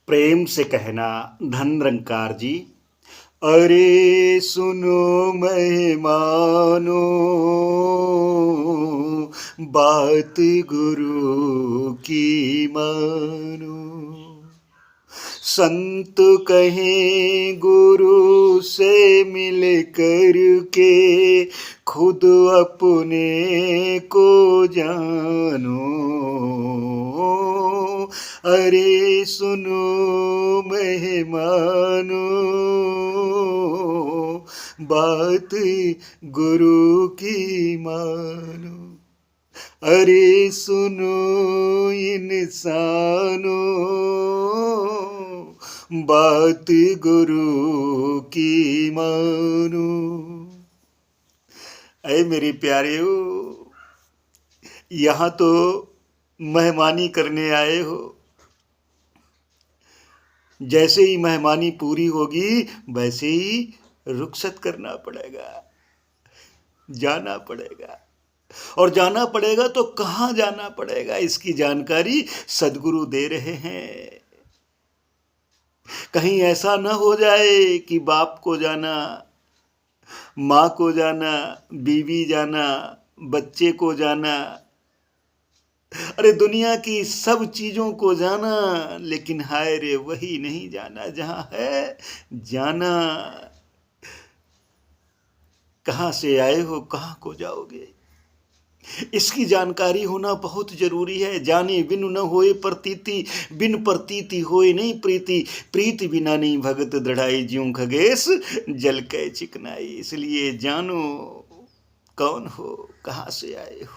प्रेम से कहना धन निरंकार जी। अरे सुनो मेहमानो, बात गुरु की मानो। संत कहें गुरु से मिल कर के, खुद अपने को जानो। अरे सुनो मेहमानो, बात गुरु की मानो। अरे सुनो इंसानो, बात गुरु की मानो। ऐ मेरी प्यारियों, यहाँ तो मेहमानी करने आए हो। जैसे ही मेहमानी पूरी होगी वैसे ही रुखसत करना पड़ेगा, जाना पड़ेगा। और जाना पड़ेगा तो कहाँ जाना पड़ेगा, इसकी जानकारी सदगुरु दे रहे हैं। कहीं ऐसा न हो जाए कि बाप को जाना, माँ को जाना, बीवी जाना, बच्चे को जाना, अरे दुनिया की सब चीजों को जाना, लेकिन हाय रे वही नहीं जाना जहां है जाना। कहां से आए हो, कहां को जाओगे, इसकी जानकारी होना बहुत जरूरी है। जाने बिनु न होए प्रतीति, बिन प्रतीति होए नहीं प्रीति। प्रीति बिना नहीं भगत दृढ़ाई, ज्यों खगेश जल कै चिकनाई। इसलिए जानो कौन हो, कहां से आए हो।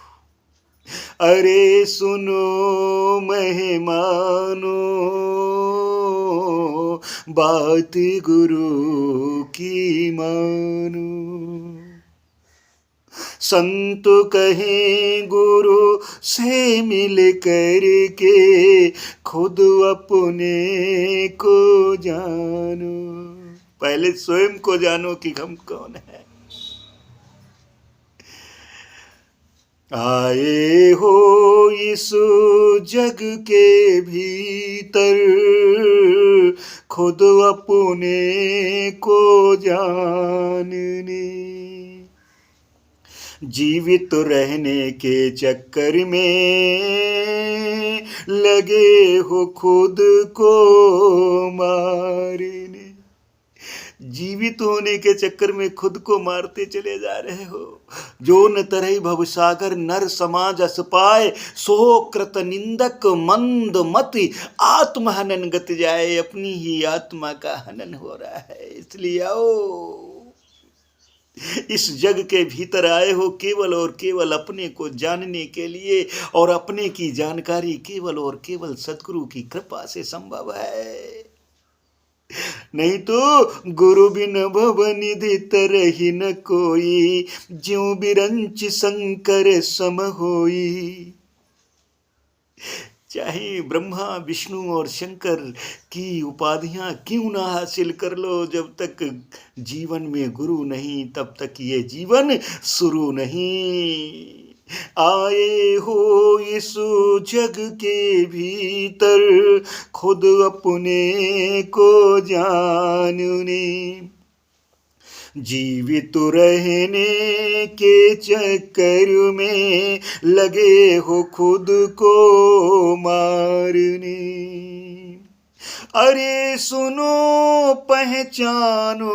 अरे सुनो मेहमानो, बात गुरु की मानो। संत कहें गुरु से मिल कर के, खुद अपने को जानो। पहले स्वयं को जानो कि हम कौन है। आए हो इस जग के भीतर, खुद अपने को जानने। जीवित रहने के चक्कर में लगे हो खुद को मारने। जीवित होने के चक्कर में खुद को मारते चले जा रहे हो। जो न तरही भवसागर नर समाज अस पाए, सो कृत निंदक मंद मति आत्महनन गति जाए। अपनी ही आत्मा का हनन हो रहा है। इसलिए आओ, इस जग के भीतर आए हो केवल और केवल अपने को जानने के लिए, और अपने की जानकारी केवल और केवल सद्गुरु की कृपा से संभव है। नहीं तो गुरु बिन भव निधि तरहि न कोई, ज्यों बिरंच शंकर सम होई। चाहे ब्रह्मा विष्णु और शंकर की उपाधियां क्यों ना हासिल कर लो, जब तक जीवन में गुरु नहीं तब तक ये जीवन शुरू नहीं। आए हो इस जग के भीतर, खुद अपने को जानने। जीवित रहने के चक्कर में लगे हो खुद को मारने। अरे सुनो पहचानो,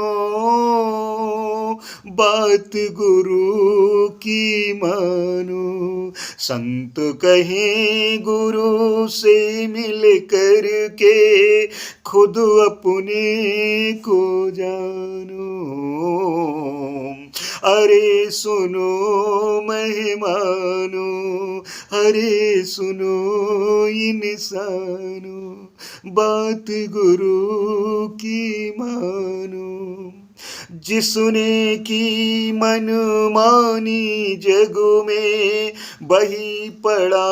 बात गुरु की मानो। संत कहें गुरु से मिल कर के, खुद अपने को जानो। अरे सुनो मेहमानो, अरे सुनो इंसानो, बात गुरु की मानो। जिसने की मनमानी जग में, बही पड़ा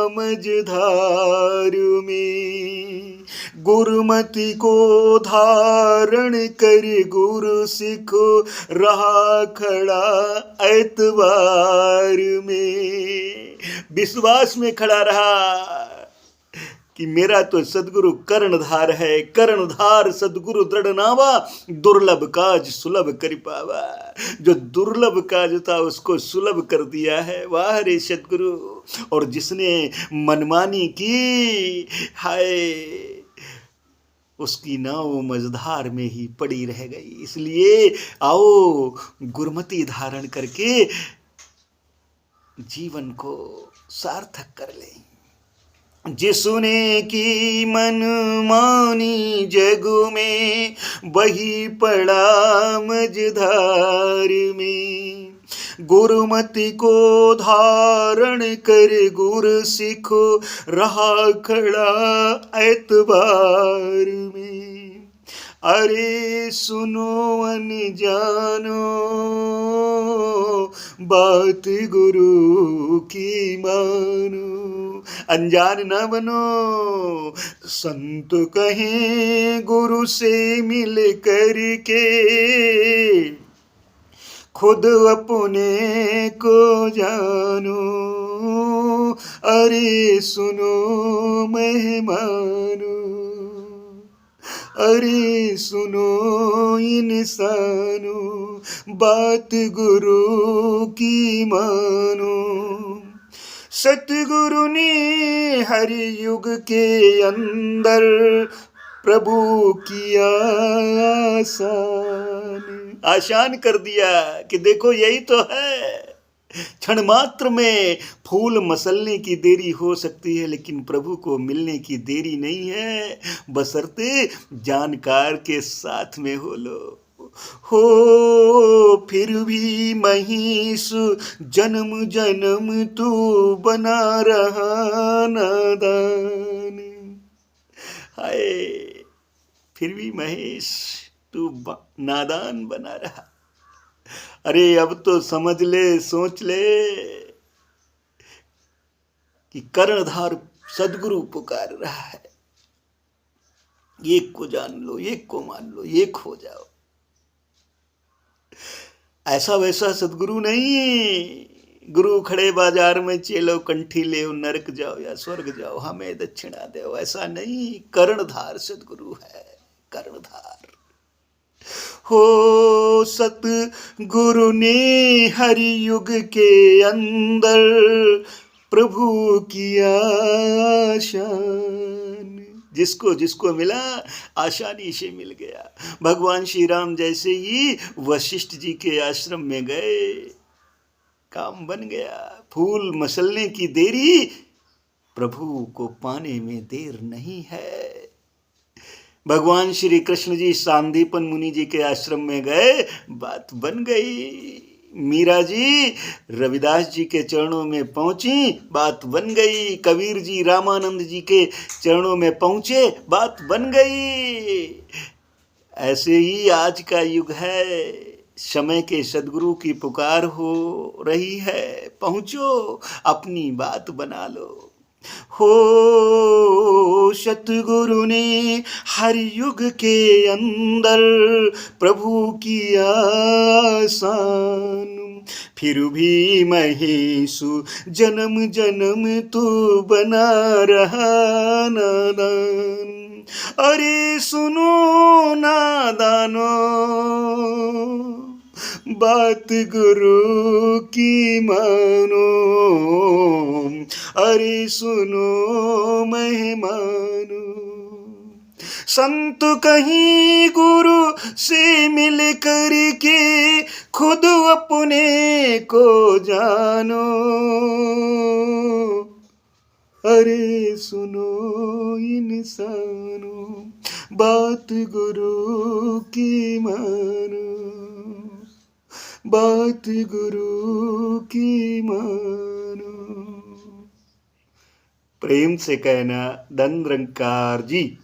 मझधार में। गुरुमति को धारण कर गुरु सिख रहा खड़ा एतबार में। विश्वास में खड़ा रहा कि मेरा तो सदगुरु कर्णधार है, कर्णधार सदगुरु दृढ़ नावा, दुर्लभ काज सुलभ कर पावा। जो दुर्लभ काज था उसको सुलभ कर दिया है, वाह रे सदगुरु। और जिसने मनमानी की, हाय, उसकी नाव मझधार में ही पड़ी रह गई। इसलिए आओ गुरमति धारण करके जीवन को सार्थक कर लें। जिसने की मन मानी जग में, वही पड़ा मझधार में। गुरुमति को धारण कर गुर सिखो, रहा खड़ा एतबार में। अरे सुनो अनजानो, बात गुरु की मानो। अनजान न बनो, संत कहें गुरु से मिल करके, खुद अपने को जानो। अरे सुनो मेहमानो, अरे सुनो इंसानो, बात गुरु की मानो। सतगुरु ने हर युग के अंदर प्रभु किया आसान कर दिया कि देखो यही तो है। क्षण मात्र में फूल मसलने की देरी हो सकती है, लेकिन प्रभु को मिलने की देरी नहीं है, बशर्ते जानकार के साथ में हो लो। हो फिर भी महीस जन्म जन्म तू बना रहा नादान। हाय, फिर भी महेश तू नादान बना रहा। अरे अब तो समझ ले, सोच ले कि कर्णधार सदगुरु पुकार रहा है। एक को जान लो, एक को मान लो, एक हो जाओ। ऐसा वैसा सदगुरु नहीं, गुरु खड़े बाजार में चेलो कंठी ले, नरक जाओ या स्वर्ग जाओ, हमें दक्षिणा दो, ऐसा नहीं। कर्णधार सदगुरु है, कर्णधार। हो सतगुरु ने हर युग के अंदर प्रभु किया आसान। जिसको जिसको मिला आसानी से मिल गया। भगवान श्री राम जैसे ही वशिष्ठ जी के आश्रम में गए, काम बन गया। फूल मसलने की देरी, प्रभु को पाने में देर नहीं है। भगवान श्री कृष्ण जी सांदीपन मुनि जी के आश्रम में गए, बात बन गई। मीरा जी रविदास जी के चरणों में पहुंची, बात बन गई। कबीर जी रामानंद जी के चरणों में पहुंचे, बात बन गई। ऐसे ही आज का युग है, समय के सदगुरु की पुकार हो रही है, पहुंचो, अपनी बात बना लो। हो सतगुरु ने हर युग के अंदर प्रभु किया आसान। फिर भी महेशु जन्म जन्म तू बना रहा नादान। अरे सुनो नादानो, बात गुरु की मानो। अरे सुनो मेहमानो, संत कहीं गुरु से मिल कर के, खुद अपने को जानो। अरे सुनो इंसानो, बात गुरु की मानो, बात गुरु की मानो। प्रेम से कहना, धन निरंकार जी।